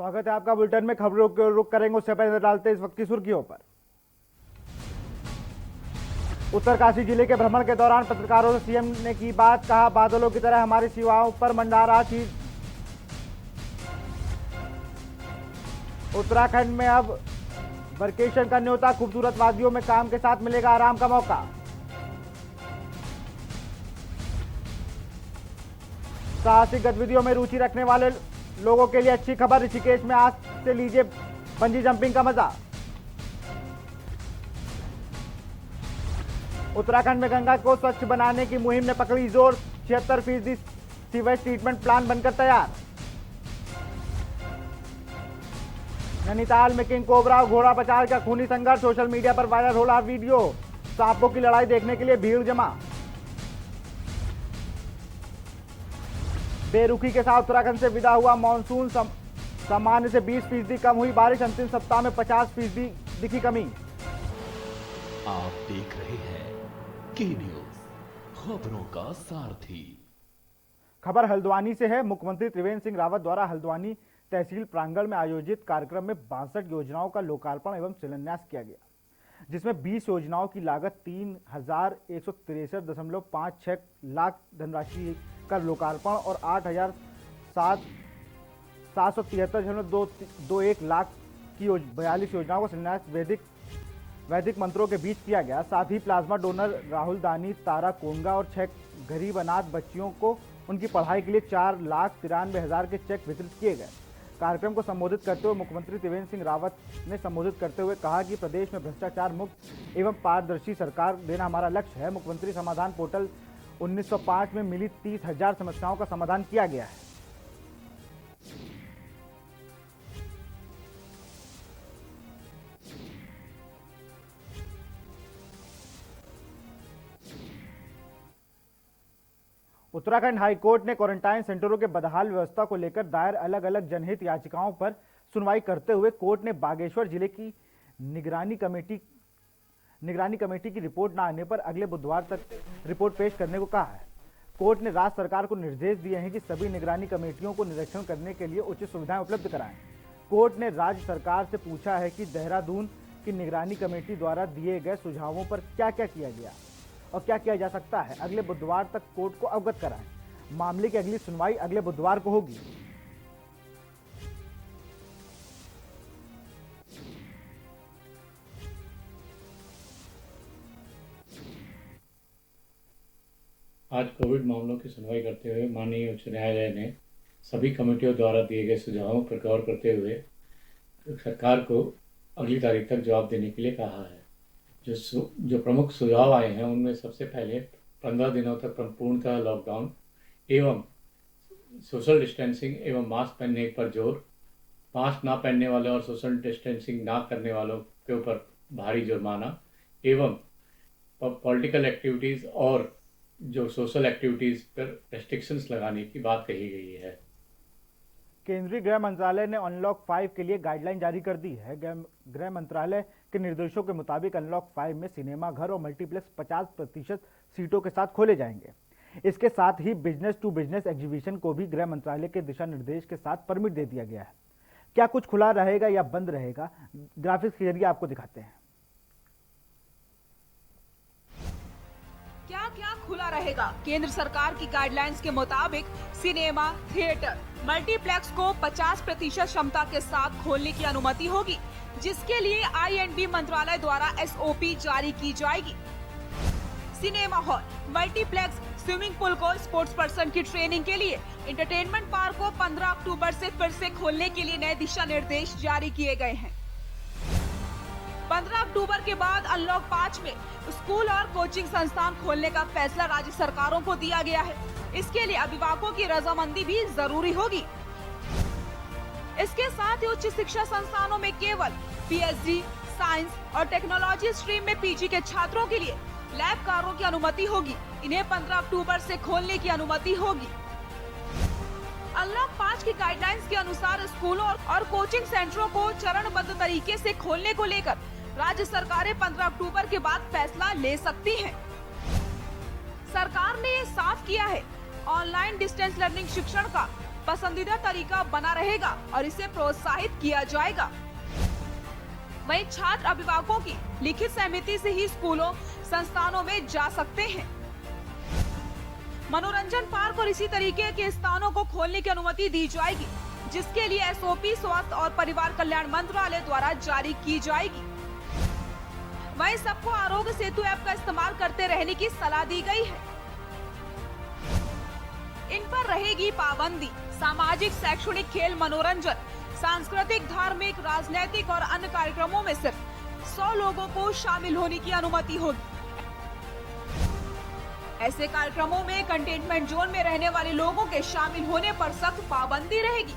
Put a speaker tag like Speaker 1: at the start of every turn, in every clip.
Speaker 1: स्वागत है आपका बुलेटिन में। खबरों को रुख करेंगे उससे पहले नजर डालते हैं इस वक्त की सुर्खियों पर। उत्तरकाशी जिले के भ्रमण के दौरान पत्रकारों से सीएम ने की बात, कहा बादलों की तरह हमारी सेवाओं पर मंडरा रहा चीज। उत्तराखंड में अब वर्केशन का न्योता, खूबसूरत वादियों में काम के साथ मिलेगा आराम का मौका। साहसिक गतिविधियों में रुचि रखने वाले लोगों के लिए अच्छी खबर, ऋषिकेश में आज से लीजिए बंजी जंपिंग का मजा। उत्तराखंड में गंगा को स्वच्छ बनाने की मुहिम ने पकड़ी जोर, 76% सीवेज ट्रीटमेंट प्लान बनकर तैयार। नैनीताल में किंग कोबरा और घोड़ा पचार का खूनी संघर्ष, सोशल मीडिया पर वायरल हो रहा वीडियो, सांपों की लड़ाई देखने के लिए भीड़ जमा। बेरुखी के साथ उत्तराखंड से विदा हुआ मानसून, सामान्य से 20% कम हुई बारिश, अंतिम सप्ताह में 50% दिखी कमी।
Speaker 2: आप देख रहे हैं के न्यूज, खबरों का सारथी।
Speaker 1: खबर हल्द्वानी से है। मुख्यमंत्री त्रिवेंद्र सिंह रावत द्वारा हल्द्वानी तहसील प्रांगण में आयोजित कार्यक्रम में 62 योजनाओं का लोकार्पण एवं शिलान्यास किया गया, जिसमें 20 योजनाओं की लागत 3,163.56 लाख धनराशि का लोकार्पण और 8,773.21 लाख की 42 योजनाओं का शिलान्यास वैदिक मंत्रों के बीच किया गया। साथ ही प्लाज्मा डोनर राहुल दानी, तारा कोंगा और 6 गरीब अनाथ बच्चियों को उनकी पढ़ाई के लिए 4,93,000 के चेक वितरित किए गए। कार्यक्रम को संबोधित करते हुए मुख्यमंत्री त्रिवेंद्र सिंह रावत ने संबोधित करते हुए कहा कि प्रदेश में भ्रष्टाचार मुक्त एवं पारदर्शी सरकार देना हमारा लक्ष्य है। मुख्यमंत्री समाधान पोर्टल 1905 में मिली 30,000 समस्याओं का समाधान किया गया है। उत्तराखंड हाईकोर्ट ने क्वारंटाइन सेंटरों के बदहाल व्यवस्था को लेकर दायर अलग अलग जनहित याचिकाओं पर सुनवाई करते हुए कोर्ट ने बागेश्वर जिले की निगरानी कमेटी की रिपोर्ट न आने पर अगले बुधवार तक रिपोर्ट पेश करने को कहा है। कोर्ट ने राज्य सरकार को निर्देश दिए हैं कि सभी निगरानी कमेटियों को निरीक्षण करने के लिए उचित सुविधाएं उपलब्ध कराएं। कोर्ट ने राज्य सरकार से पूछा है कि देहरादून की निगरानी कमेटी द्वारा दिए गए सुझावों पर क्या क्या किया गया और क्या किया जा सकता है। अगले बुधवार तक कोर्ट को अवगत कराएं। मामले की अगली सुनवाई अगले बुधवार को होगी।
Speaker 3: आज कोविड मामलों की सुनवाई करते हुए माननीय उच्च न्यायालय ने सभी कमेटियों द्वारा दिए गए सुझावों पर गौर करते हुए सरकार को अगली तारीख तक जवाब देने के लिए कहा है। जो प्रमुख सुझाव आए हैं उनमें सबसे पहले 15 दिनों तक पूर्णतः लॉकडाउन एवं सोशल डिस्टेंसिंग एवं मास्क पहनने पर जोर, मास्क ना पहनने वाले और सोशल डिस्टेंसिंग ना करने वालों के ऊपर भारी जुर्माना एवं पॉलिटिकल एक्टिविटीज़ और जो सोशल एक्टिविटीज़ पर रेस्ट्रिक्शंस लगाने की बात कही गई है।
Speaker 1: केंद्रीय गृह मंत्रालय ने अनलॉक 5 के लिए गाइडलाइन जारी कर दी है। गृह मंत्रालय के निर्देशों के मुताबिक अनलॉक 5 में सिनेमा घर और मल्टीप्लेक्स 50% सीटों के साथ खोले जाएंगे। इसके साथ ही बिजनेस टू बिजनेस एग्जीबिशन को भी गृह मंत्रालय के दिशा निर्देश के साथ परमिट दे दिया गया है। क्या कुछ खुला रहेगा या बंद रहेगा, ग्राफिक्स के जरिए आपको दिखाते हैं।
Speaker 4: क्या क्या खुला रहेगा? केंद्र सरकार की गाइडलाइंस के मुताबिक सिनेमा, थिएटर, मल्टीप्लेक्स को 50% क्षमता के साथ खोलने की अनुमति होगी, जिसके लिए IND मंत्रालय द्वारा SOP जारी की जाएगी। Cinema hall, multiplex, swimming pool को स्पोर्ट्स पर्सन की ट्रेनिंग के लिए, एंटरटेनमेंट पार्क को 15 अक्टूबर से फिर से खोलने के लिए नए दिशा निर्देश जारी किए गए हैं। 15 अक्टूबर के बाद अनलॉक 5 में स्कूल और कोचिंग संस्थान खोलने का फैसला राज्य सरकारों को दिया गया है। इसके लिए अभिभावकों की रजामंदी भी जरूरी होगी। इसके साथ ही उच्च शिक्षा संस्थानों में केवल PhD, साइंस और टेक्नोलॉजी स्ट्रीम में PG के छात्रों के लिए लैब कार्यों की अनुमति होगी। इन्हें 15 अक्टूबर से खोलने की अनुमति होगी। अनलॉक 5 की गाइडलाइंस के अनुसार स्कूलों और कोचिंग सेंटरों को चरणबद्ध तरीके से खोलने को लेकर राज्य सरकारें 15 अक्टूबर के बाद फैसला ले सकती हैं। सरकार ने ये साफ किया है, ऑनलाइन डिस्टेंस लर्निंग शिक्षण का पसंदीदा तरीका बना रहेगा और इसे प्रोत्साहित किया जाएगा। वहीं छात्र अभिभावकों की लिखित सहमति से ही स्कूलों संस्थानों में जा सकते हैं। मनोरंजन पार्क और इसी तरीके के स्थानों को खोलने की अनुमति दी जाएगी, जिसके लिए एसओपी स्वास्थ्य और परिवार कल्याण मंत्रालय द्वारा जारी की जाएगी। वहीं सबको आरोग्य सेतु ऐप का इस्तेमाल करते रहने की सलाह दी गई है। इन पर रहेगी पाबंदी। सामाजिक, शैक्षणिक, खेल, मनोरंजन, सांस्कृतिक, धार्मिक, राजनीतिक और अन्य कार्यक्रमों में सिर्फ 100 लोगों को शामिल होने की अनुमति होगी। ऐसे कार्यक्रमों में कंटेनमेंट जोन में रहने वाले लोगों के शामिल होने पर सख्त पाबंदी रहेगी।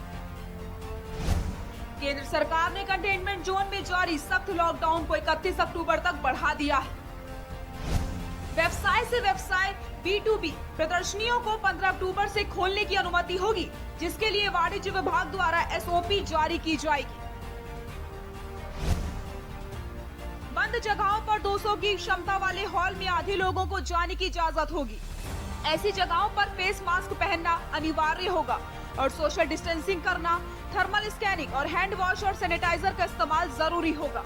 Speaker 4: केंद्र सरकार ने कंटेनमेंट जोन में जारी सख्त लॉकडाउन को 31 अक्टूबर तक बढ़ा दिया है। व्यवसाय से व्यवसाय B2B प्रदर्शनियों को 15 अक्टूबर से खोलने की अनुमति होगी, जिसके लिए वाणिज्य विभाग द्वारा एसओपी जारी की जाएगी। बंद जगहों पर 200 की क्षमता वाले हॉल में आधे लोगों को जाने की इजाजत होगी। ऐसी जगहों पर फेस मास्क पहनना अनिवार्य होगा और सोशल डिस्टेंसिंग करना, थर्मल स्कैनिंग और हैंड वॉश और सैनिटाइजर का इस्तेमाल जरूरी होगा।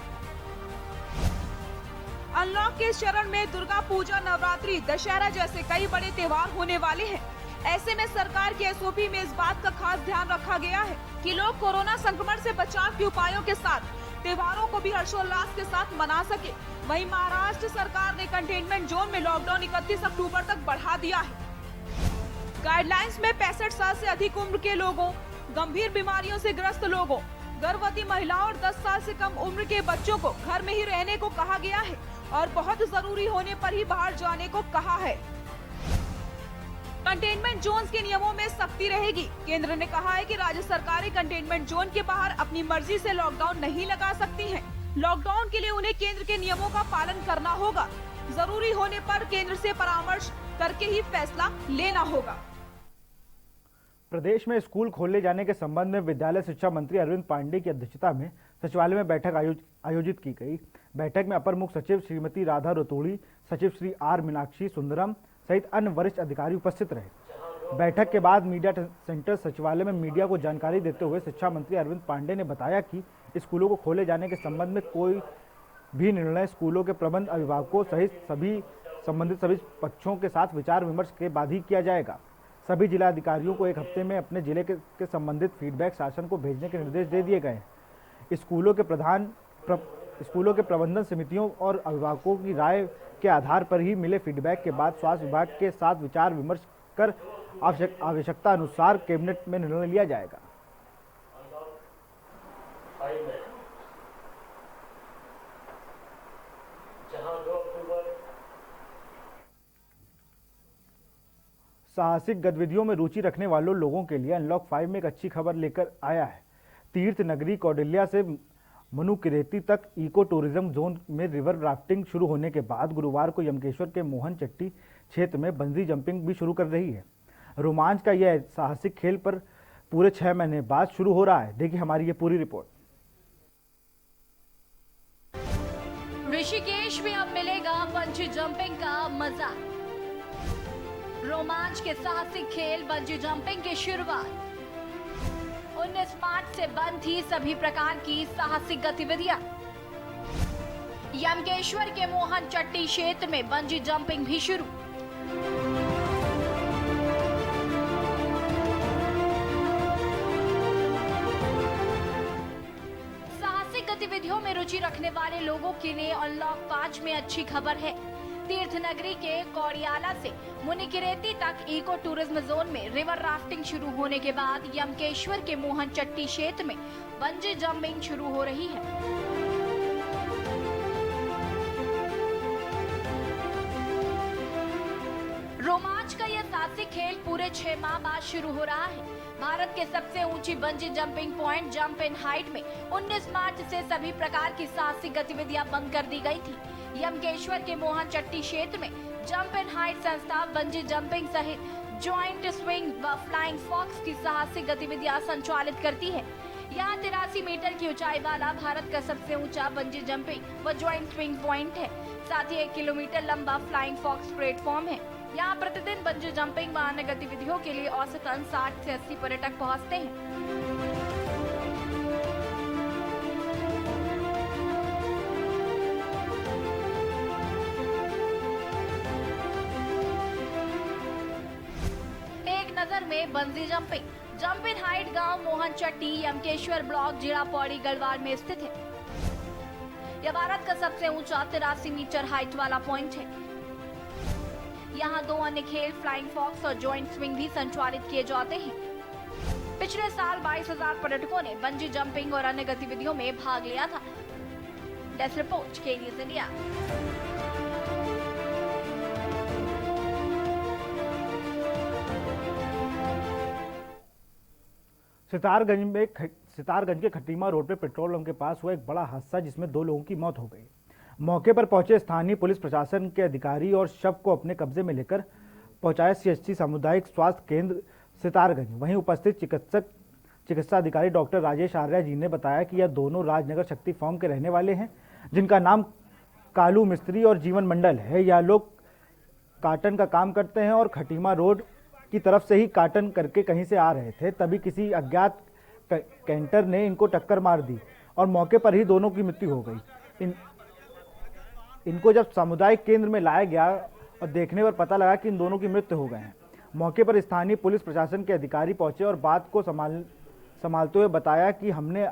Speaker 4: अनलॉक के इस चरण में दुर्गा पूजा, नवरात्रि, दशहरा जैसे कई बड़े त्योहार होने वाले हैं। ऐसे में सरकार के एसओपी में इस बात का खास ध्यान रखा गया है कि लोग कोरोना संक्रमण से बचाव के उपायों के साथ त्योहारों को भी हर्षोल्लास के साथ मना सके। वहीं महाराष्ट्र सरकार ने कंटेनमेंट जोन में लॉकडाउन 31 अक्टूबर तक बढ़ा दिया है। गाइडलाइंस में 65 साल से अधिक उम्र के लोगों, गंभीर बीमारियों से ग्रस्त लोगों, गर्भवती महिलाओं और 10 साल से कम उम्र के बच्चों को घर में ही रहने को कहा गया है और बहुत जरूरी होने पर ही बाहर जाने को कहा है। कंटेनमेंट जोन के नियमों में सख्ती रहेगी। केंद्र ने कहा है कि राज्य सरकारें कंटेनमेंट जोन के बाहर अपनी मर्जी से लॉकडाउन नहीं लगा सकती हैं। लॉकडाउन के लिए उन्हें केंद्र के नियमों का पालन करना होगा। जरूरी होने पर केंद्र से परामर्श करके ही फैसला लेना होगा।
Speaker 1: प्रदेश में स्कूल खोले जाने के संबंध में विद्यालय शिक्षा मंत्री अरविंद पांडेय की अध्यक्षता में सचिवालय में बैठक आयोजित की गई। बैठक में अपर मुख्य सचिव श्रीमती राधा रतूड़ी, सचिव श्री आर मीनाक्षी सुंदरम सहित अन्य वरिष्ठ अधिकारी उपस्थित रहे। बैठक के बाद मीडिया सेंटर सचिवालय में मीडिया को जानकारी देते हुए शिक्षा मंत्री अरविंद पांडेय ने बताया कि स्कूलों को खोले जाने के संबंध में कोई भी निर्णय स्कूलों के प्रबंध अभिभावकों सहित संबंधित सभी पक्षों के साथ विचार विमर्श के बाद ही किया जाएगा। सभी जिलाधिकारियों को एक हफ्ते में अपने जिले के संबंधित फीडबैक शासन को भेजने के निर्देश दे दिए गए हैं। स्कूलों के प्रबंधन समितियों और अभिभावकों की राय के आधार पर ही मिले फीडबैक के बाद स्वास्थ्य विभाग के साथ विचार विमर्श कर आवश्यकता अनुसार कैबिनेट में निर्णय लिया जाएगा। साहसिक गतिविधियों में रुचि रखने वालों लोगों के लिए अनलॉक 5 में एक अच्छी खबर लेकर आया है। तीर्थ नगरी कौडिल्या से मनुकिरेती तक इको टूरिज्म जोन में रिवर राफ्टिंग शुरू होने के बाद गुरुवार को यमकेश्वर के मोहन चट्टी क्षेत्र में बंजी जंपिंग भी शुरू कर रही है। रोमांच का यह साहसिक खेल पर पूरे 6 महीने बाद शुरू हो रहा है। देखिए हमारी ये पूरी रिपोर्ट।
Speaker 5: ऋषिकेश में अब मिलेगा बंजी जंपिंग का मजा। रोमांच के साहसिक खेल बंजी जंपिंग की शुरुआत 19 मार्च से बंद थी सभी प्रकार की साहसिक गतिविधियां। यमकेश्वर के मोहन चट्टी क्षेत्र में बंजी जंपिंग भी शुरू। साहसिक गतिविधियों में रुचि रखने वाले लोगों के लिए अनलॉक 5 में अच्छी खबर है। तीर्थ नगरी के कौड़ियाला से मुनिकिरेती तक इको टूरिज्म जोन में रिवर राफ्टिंग शुरू होने के बाद यमकेश्वर के मोहन चट्टी क्षेत्र में बंजी जंपिंग शुरू हो रही है। रोमांच का यह साहसिक खेल पूरे 6 माह बाद शुरू हो रहा है। भारत के सबसे ऊंची bungee jumping point jump in height में 19 मार्च से सभी प्रकार की साहसिक गतिविधियां बंद कर दी गई थी। यमकेश्वर के मोहन चट्टी क्षेत्र में जंप इन हाइट संस्था बंजी जंपिंग सहित जॉइंट स्विंग व फ्लाइंग फॉक्स की साहसिक गतिविधियां संचालित करती है। यहाँ 83 मीटर की ऊंचाई वाला भारत का सबसे ऊंचा बंजी जंपिंग व जॉइंट स्विंग पॉइंट है। साथ ही 1 किलोमीटर लंबा फ्लाइंग फॉक्स प्लेटफॉर्म है। यहाँ प्रतिदिन बंजी जंपिंग व अन्य गतिविधियों के लिए औसतन 60 से 80 पर्यटक पहुँचते हैं। नगर में बंजी जंप इन हाइट गांव मोहन चट्टी यमकेश्वर ब्लॉक जिला पौड़ी गढ़वाल में स्थित है। यह भारत का सबसे ऊंचा 83 मीटर हाइट वाला पॉइंट है। यहां 2 अन्य खेल फ्लाइंग फॉक्स और जॉइंट स्विंग भी संचालित किए जाते हैं। पिछले साल 22,000 पर्यटकों ने बंजी जंपिंग और अन्य गतिविधियों में भाग लिया था। डेस्क रिपोर्ट के न्यूज़ इंडिया।
Speaker 1: सितारगंज के खटीमा रोड पे पेट्रोल पंप के पास हुआ एक बड़ा हादसा जिसमें 2 लोगों की मौत हो गई। मौके पर पहुंचे स्थानीय पुलिस प्रशासन के अधिकारी और शव को अपने कब्जे में लेकर पहुंचाया CHC सामुदायिक स्वास्थ्य केंद्र सितारगंज। वहीं उपस्थित चिकित्सा अधिकारी डॉक्टर राजेश आर्या जी ने बताया कि यह दोनों राजनगर शक्ति फार्म के रहने वाले हैं, जिनका नाम कालू मिस्त्री और जीवन मंडल है। यह लोग काटन का काम करते हैं और खटीमा रोड की तरफ से ही काटन करके कहीं से आ रहे थे, तभी किसी अज्ञात कैंटर ने इनको टक्कर मार दी और मौके पर ही दोनों की मृत्यु हो गई। इनको जब सामुदायिक केंद्र में लाया गया और देखने पर पता लगा कि इन दोनों की मृत्यु हो गए हैं। मौके पर स्थानीय पुलिस प्रशासन के अधिकारी पहुंचे और बात को संभालते हुए बताया कि हमने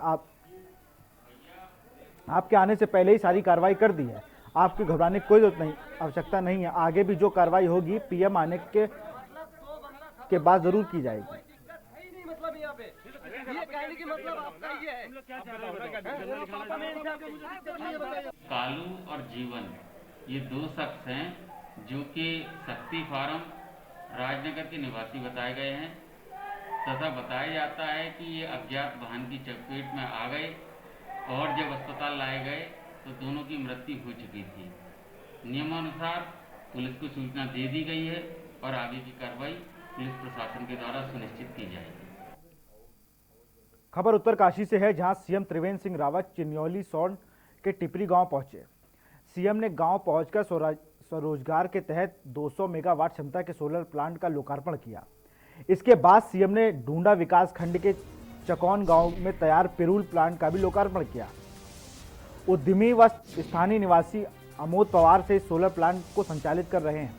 Speaker 1: आपके आने से पहले ही सारी कार्रवाई कर दी है, आपको घबराने की कोई आवश्यकता नहीं है। आगे भी जो कार्रवाई होगी PM आने के बाद जरूर की जाएगी।
Speaker 6: कालू और जीवन ये 2 शख्स हैं जो कि शक्ति फार्म राजनगर के निवासी बताए गए हैं तथा बताया जाता है कि ये अज्ञात वाहन की चपेट में आ गए और जब अस्पताल लाए गए तो दोनों की मृत्यु हो चुकी थी। नियमानुसार पुलिस को सूचना दे दी गई है और आगे की कार्रवाई पुलिस प्रशासन के द्वारा सुनिश्चित की जाएगी।
Speaker 1: खबर उत्तरकाशी से है, जहां CM त्रिवेंद्र सिंह रावत चिन्यौली सौंड के टिपरी गांव पहुंचे। CM ने गांव पहुंचकर स्वरोजगार के तहत 200 मेगावाट क्षमता के सोलर प्लांट का लोकार्पण किया। इसके बाद CM ने ढूंढा विकास खंड के चकौन गांव में तैयार पिरूल प्लांट का भी लोकार्पण किया। उद्यमी व स्थानीय निवासी अमोद पवार से सोलर प्लांट को संचालित कर रहे हैं।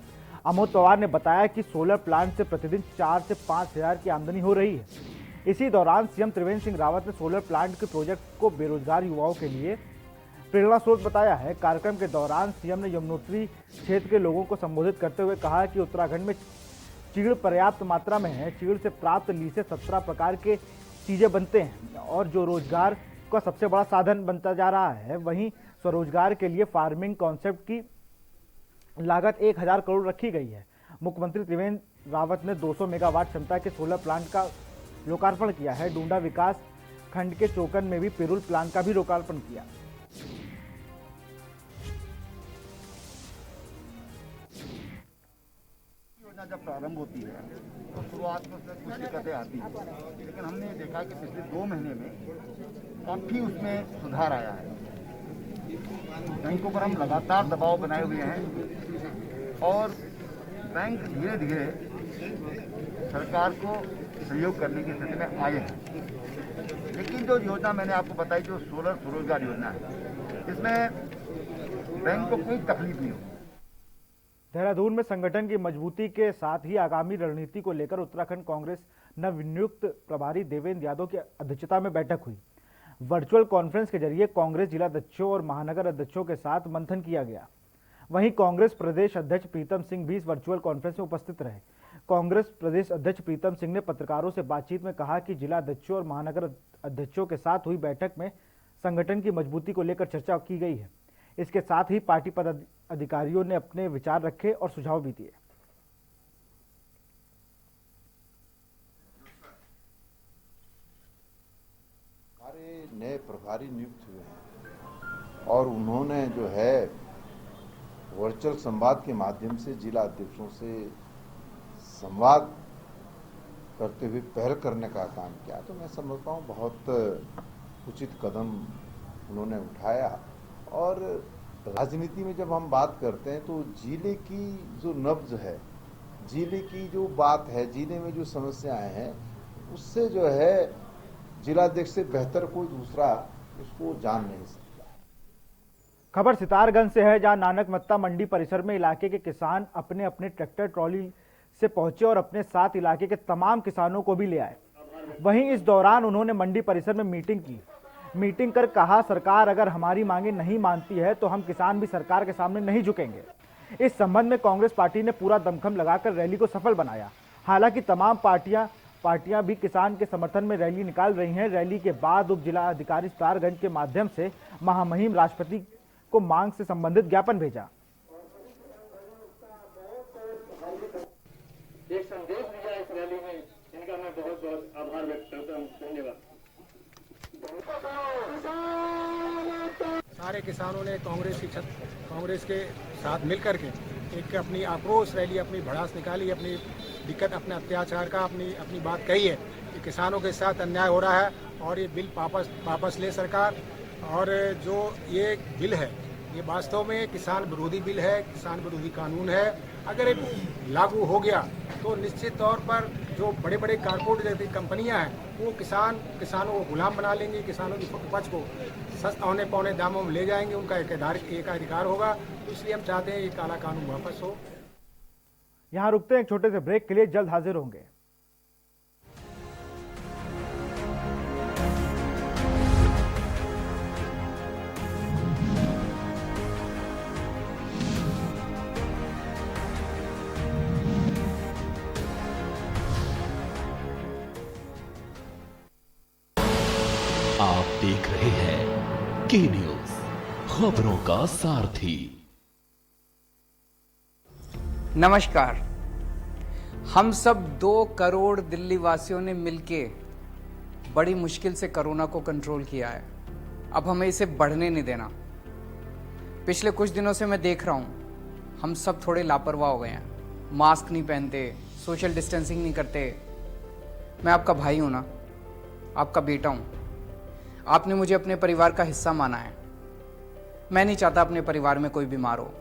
Speaker 1: अमोद पवार ने बताया कि सोलर प्लांट से प्रतिदिन 4 से 5 हजार की आमदनी हो रही है। इसी दौरान CM त्रिवेंद्र सिंह रावत ने सोलर प्लांट के प्रोजेक्ट को बेरोजगार युवाओं के लिए प्रेरणा स्रोत बताया है। कार्यक्रम के दौरान CM ने यमुनोत्री क्षेत्र के लोगों को संबोधित करते हुए कहा कि उत्तराखंड में चीड़ पर्याप्त मात्रा में है। चीड़ से प्राप्त ली से 17 प्रकार के चीजें बनते हैं और जो रोजगार का सबसे बड़ा साधन बनता जा रहा है। वहीं स्वरोजगार के लिए फार्मिंग कॉन्सेप्ट की लागत 1000 करोड़ रखी गई है। मुख्यमंत्री त्रिवेंद्र रावत ने 200 मेगावाट क्षमता के सोलर प्लांट का लोकार्पण किया है। डूंडा विकास खंड के चोकन में भी पिरूल प्लांट का भी लोकार्पण किया।
Speaker 7: योजना जब प्रारंभ होती है तो शुरुआत में उसमें कुछ दिक्कतें आती हैं, लेकिन हमने देखा कि पिछले 2 महीने में काफ़ी उसमें सुधार आया है। बैंकों पर हम लगातार दबाव बनाए हुए हैं और बैंक धीरे धीरे सरकार को सहयोग करने की स्थिति में आए हैं। लेकिन जो योजना मैंने आपको बताई, जो सोलर स्वरोजगार योजना है, इसमें बैंक को कोई तकलीफ नहीं हो।
Speaker 1: देहरादून में संगठन की मजबूती के साथ ही आगामी रणनीति को लेकर उत्तराखंड कांग्रेस नवनियुक्त प्रभारी देवेंद्र यादव की अध्यक्षता में बैठक हुई। वर्चुअल कॉन्फ्रेंस के जरिए कांग्रेस जिला अध्यक्षों और महानगर अध्यक्षों के साथ मंथन किया गया। वहीं कांग्रेस प्रदेश अध्यक्ष प्रीतम सिंह भी इस वर्चुअल कॉन्फ्रेंस में उपस्थित रहे। कांग्रेस प्रदेश अध्यक्ष प्रीतम सिंह ने पत्रकारों से बातचीत में कहा कि जिला अध्यक्षों और महानगर अध्यक्षों के साथ हुई बैठक में संगठन की मजबूती को लेकर चर्चा की गई है। इसके साथ ही पार्टी पदाधिकारियों ने अपने विचार रखे और सुझाव भी दिए।
Speaker 8: हमारे नए प्रभारी नियुक्त हुए हैं और उन्होंने जो है वर्चुअल संवाद के माध्यम से जिला अध्यक्षों से संवाद करते हुए पहल करने का काम किया। तो मैं समझता हूँ बहुत उचित कदम उन्होंने उठाया। और राजनीति में जब हम बात करते हैं तो जिले की जो नब्ज है जिले की जो बात है, जिले में जो समस्याएं हैं, उससे जो है जिलाध्यक्ष से बेहतर कोई दूसरा उसको जान नहीं सकता।
Speaker 1: खबर सितारगंज से है, जहां नानक मत्ता मंडी परिसर में इलाके के किसान अपने अपने ट्रैक्टर ट्रॉली से पहुंचे और अपने साथ इलाके के तमाम किसानों को भी ले आए। वहीं इस दौरान उन्होंने मंडी परिसर में मीटिंग की। मीटिंग कर कहा, सरकार अगर हमारी मांगे नहीं मानती है तो हम किसान भी सरकार के सामने नहीं झुकेंगे। इस संबंध में कांग्रेस पार्टी ने पूरा दमखम लगाकर रैली को सफल बनाया। हालांकि तमाम पार्टियां भी किसान के समर्थन में रैली निकाल रही हैं। रैली के बाद उप जिला अधिकारी सितारगंज के माध्यम से महामहिम राष्ट्रपति को मांग से संबंधित ज्ञापन भेजा।
Speaker 9: एक संदेश दिया इस रैली में, इनका मैं बहुत बहुत आभार व्यक्त करता हूँ। धन्यवाद।
Speaker 10: सारे किसानों ने कांग्रेस के साथ मिलकर के एक अपनी आक्रोश रैली, अपनी भड़ास निकाली, अपनी दिक्कत, अपने अत्याचार का अपनी बात कही है कि किसानों के साथ अन्याय हो रहा है और ये बिल वापस ले सरकार। और जो ये बिल है ये वास्तव में किसान विरोधी बिल है, किसान विरोधी कानून है। अगर ये लागू हो गया तो निश्चित तौर पर जो बड़े बड़े कारपोरेट जैसी कंपनियां हैं वो किसानों को गुलाम बना लेंगी, किसानों की उपज को औने पौने दामों में ले जाएंगे, उनका एक अधिकार होगा। तो इसलिए हम चाहते हैं ये काला कानून वापस हो।
Speaker 1: यहां रुकते हैं एक छोटे से ब्रेक के लिए, जल्द हाजिर होंगे।
Speaker 2: आप देख रहे हैं के न्यूज, खबरों का सारथी।
Speaker 11: नमस्कार। हम सब 2 करोड़ दिल्ली वासियों ने मिलके बड़ी मुश्किल से कोरोना को कंट्रोल किया है। अब हमें इसे बढ़ने नहीं देना। पिछले कुछ दिनों से मैं देख रहा हूं हम सब थोड़े लापरवाह हो गए हैं। मास्क नहीं पहनते, सोशल डिस्टेंसिंग नहीं करते। मैं आपका भाई हूं ना, आपका बेटा हूं। आपने मुझे अपने परिवार का हिस्सा माना है। मैं नहीं चाहता अपने परिवार में कोई बीमार हो।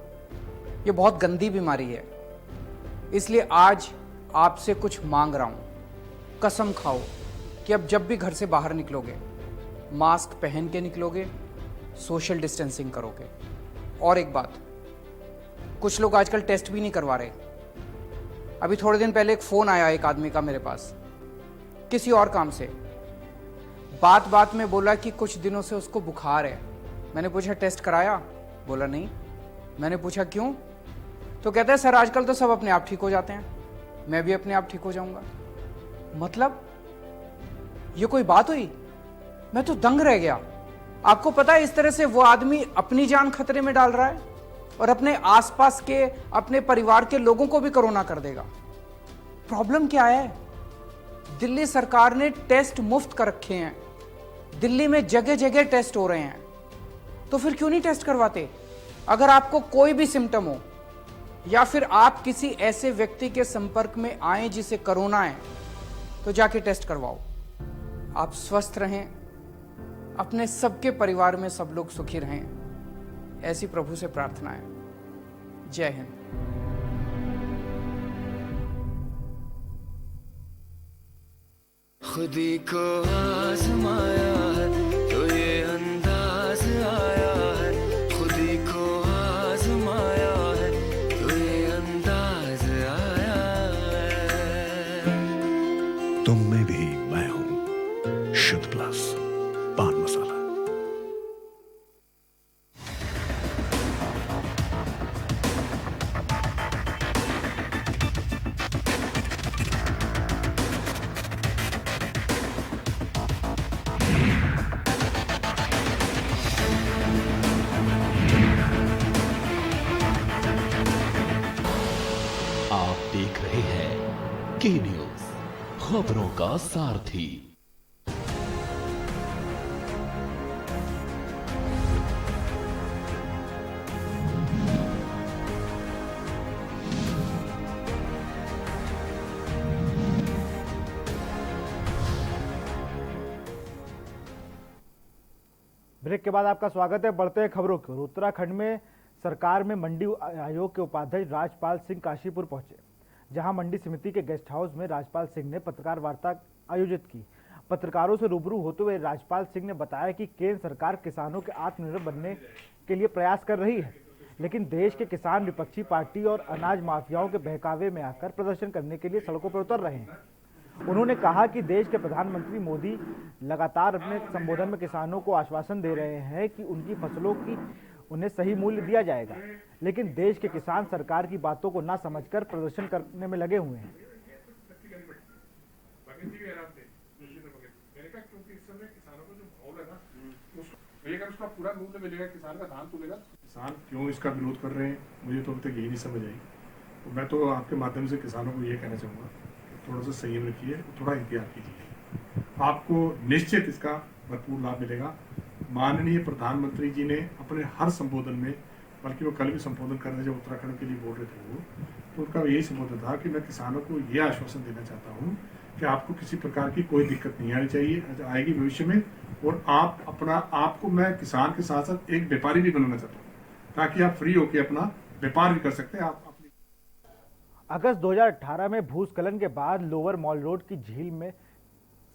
Speaker 11: ये बहुत गंदी बीमारी है। इसलिए आज आपसे कुछ मांग रहा हूं। कसम खाओ कि अब जब भी घर से बाहर निकलोगे मास्क पहन के निकलोगे, सोशल डिस्टेंसिंग करोगे। और एक बात, कुछ लोग आजकल टेस्ट भी नहीं करवा रहे। अभी थोड़े दिन पहले एक फोन आया एक आदमी का मेरे पास किसी और काम से। बात में बोला कि कुछ दिनों से उसको बुखार है। मैंने पूछा टेस्ट कराया? बोला नहीं। मैंने पूछा क्यों? तो कहता है सर आजकल तो सब अपने आप ठीक हो जाते हैं, मैं भी अपने आप ठीक हो जाऊंगा। मतलब ये कोई बात हुई? मैं तो दंग रह गया। आपको पता है इस तरह से वो आदमी अपनी जान खतरे में डाल रहा है और अपने आसपास के, अपने परिवार के लोगों को भी कोरोना कर देगा। प्रॉब्लम क्या है? दिल्ली सरकार ने टेस्ट मुफ्त कर रखे हैं। दिल्ली में जगह जगह टेस्ट हो रहे हैं, तो फिर क्यों नहीं टेस्ट करवाते? अगर आपको कोई भी सिम्टम हो या फिर आप किसी ऐसे व्यक्ति के संपर्क में आए जिसे कोरोना है, तो जाके टेस्ट करवाओ। आप स्वस्थ रहें, अपने सबके परिवार में सब लोग सुखी रहें, ऐसी प्रभु से प्रार्थना है। जय हिंद।
Speaker 12: खुदी को आजमाया है तो ये अंदाज आया है, खुदी को आजमाया है तो ये अंदाज आया है।
Speaker 13: तुम में भी मैं हूं, शुद्ध प्लस पान मसाला।
Speaker 2: आप देख रहे हैं के न्यूज, खबरों का सारथी।
Speaker 1: ब्रेक के बाद आपका स्वागत है। बढ़ते हैं खबरों की ओर। उत्तराखंड में सरकार में मंडी आयोग के उपाध्यक्ष राजपाल सिंह काशीपुर पहुंचे। जहां मंडी समिति के गेस्ट हाउस में राज्यपाल सिंह ने पत्रकार वार्ता आयोजित की। पत्रकारों से रूबरू होते हुए राज्यपाल सिंह ने बताया कि केंद्र सरकार किसानों के आत्मनिर्भर बनने के लिए प्रयास कर रही है, लेकिन देश के किसान विपक्षी पार्टी और अनाज माफियाओं के बहकावे में आकर प्रदर्शन करने के लिए सड़कों पर उतर रहे हैं। उन्होंने कहा कि देश के प्रधानमंत्री मोदी लगातार अपने संबोधन में किसानों को आश्वासन दे रहे हैं कि उनकी फसलों की उन्हें सही मूल्य दिया जाएगा, लेकिन देश के किसान सरकार की बातों को ना समझकर प्रदर्शन करने में लगे हुए हैं।
Speaker 14: उसका पूरा मूल्य मिलेगा, किसान का धान तुलेगा। किसान क्यों इसका विरोध कर रहे हैं, मुझे तो अभी तक यही नहीं समझ आई। तो मैं तो आपके माध्यम से किसानों को ये कहना चाहूँगा कि थोड़ा सा संयम रखिए, थोड़ा इंतजार कीजिए, आपको निश्चित इसका भरपूर लाभ मिलेगा। माननीय प्रधानमंत्री जी ने अपने हर संबोधन में, बल्कि वो कल भी संबोधन कर रहे जब उत्तराखंड के लिए बोल रहे थे वो, तो उनका यही संबोधन था कि मैं किसानों को ये आश्वासन देना चाहता हूँ कि आपको किसी प्रकार की कोई दिक्कत नहीं आनी चाहिए, आएगी भविष्य में। और आपको मैं किसान के साथ साथ एक व्यापारी भी बनाना चाहता हूँ, ताकि आप फ्री होकर अपना व्यापार भी कर सकते हैं।
Speaker 1: अगस्त 2018 में भूस्खलन के बाद लोअर मॉल रोड की झील में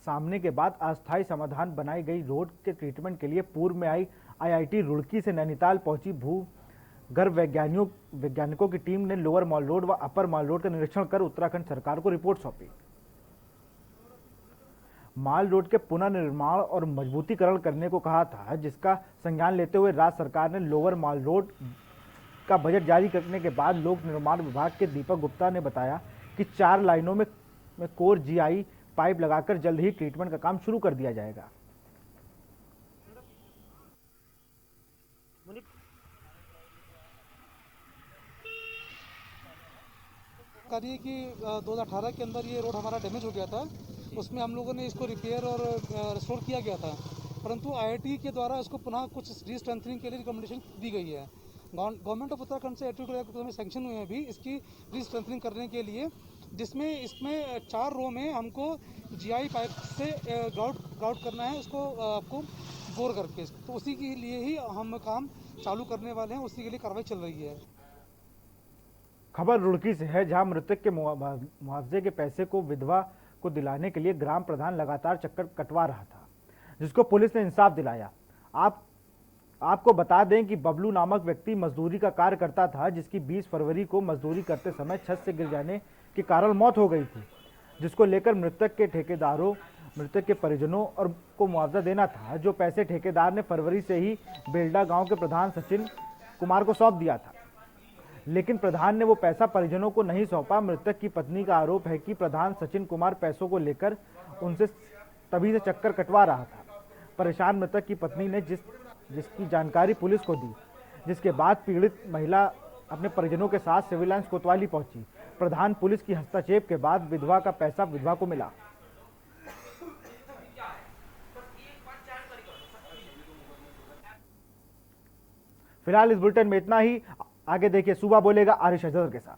Speaker 1: सामने के बाद अस्थायी समाधान बनाई गई रोड के ट्रीटमेंट के लिए पूर्व में आई IIT रुड़की से नैनीताल पहुंची भूगर्भ वैज्ञानिकों की टीम ने लोअर मॉल रोड व अपर मॉल रोड का निरीक्षण कर उत्तराखंड सरकार को रिपोर्ट सौंपी। माल रोड के पुनर्निर्माण और मजबूतीकरण करने को कहा था, जिसका संज्ञान लेते हुए राज्य सरकार ने लोअर माल रोड का बजट जारी करने के बाद लोक निर्माण विभाग के दीपक गुप्ता ने बताया कि 4 लाइनों में कोर GI पाइप लगाकर जल्द ही ट्रीटमेंट का काम शुरू कर दिया जाएगा।
Speaker 15: कार्य कि 2018 के अंदर ये रोड हमारा डैमेज हो गया था, उसमें हम लोगों ने इसको रिपेयर और रिस्टोर किया गया था, परंतु IIT के द्वारा इसको पुनः कुछ रीस्ट्रेंथनिंग के लिए रिकमेंडेशन दी गई है। गवर्नमेंट ऑफ उत्तराखंड से 82 में सैंक्शन हुए हैं अभी इसकी रीस्ट्रेंथनिंग करने के लिए, जिसमें इसमें 4 रो में हमको GI पाइप से ग्राउट करना है, उसको आपको बोर करके, तो उसी के लिए ही हम काम चालू करने वाले हैं, उसी के लिए कार्रवाई चल रही है।
Speaker 1: खबर रुड़की से है, जहां मृतक के मुआवजे के पैसे को विधवा को दिलाने के लिए ग्राम प्रधान लगातार चक्कर कटवा रहा था, जिसको पुलिस ने इंसाफ दिलाया। आपको बता दें कि बबलू नामक व्यक्ति मजदूरी का कार्य करता था, जिसकी 20 फरवरी को मजदूरी करते समय छत से गिर जाने के कारण मौत हो गई थी, जिसको लेकर मृतक के ठेकेदारों, मृतक के परिजनों और को मुआवजा देना था, जो पैसे ठेकेदार ने फरवरी से ही बेल्डा गांव के प्रधान सचिन कुमार को सौंप दिया था, लेकिन प्रधान ने वो पैसा परिजनों को नहीं सौंपा। मृतक की पत्नी का आरोप है कि प्रधान सचिन कुमार पैसों को लेकर उनसे तभी से चक्कर कटवा रहा था। परेशान मृतक की पत्नी ने जिसकी जानकारी पुलिस को दी, जिसके बाद पीड़ित महिला अपने परिजनों के साथ सिविल लाइंस कोतवाली पहुंची। प्रधान पुलिस की हस्तक्षेप के बाद विधवा का पैसा विधवा को मिला। फिलहाल इस बुलेटिन में इतना ही। आगे देखिए सूबा बोलेगा आरिश अजहर के साथ।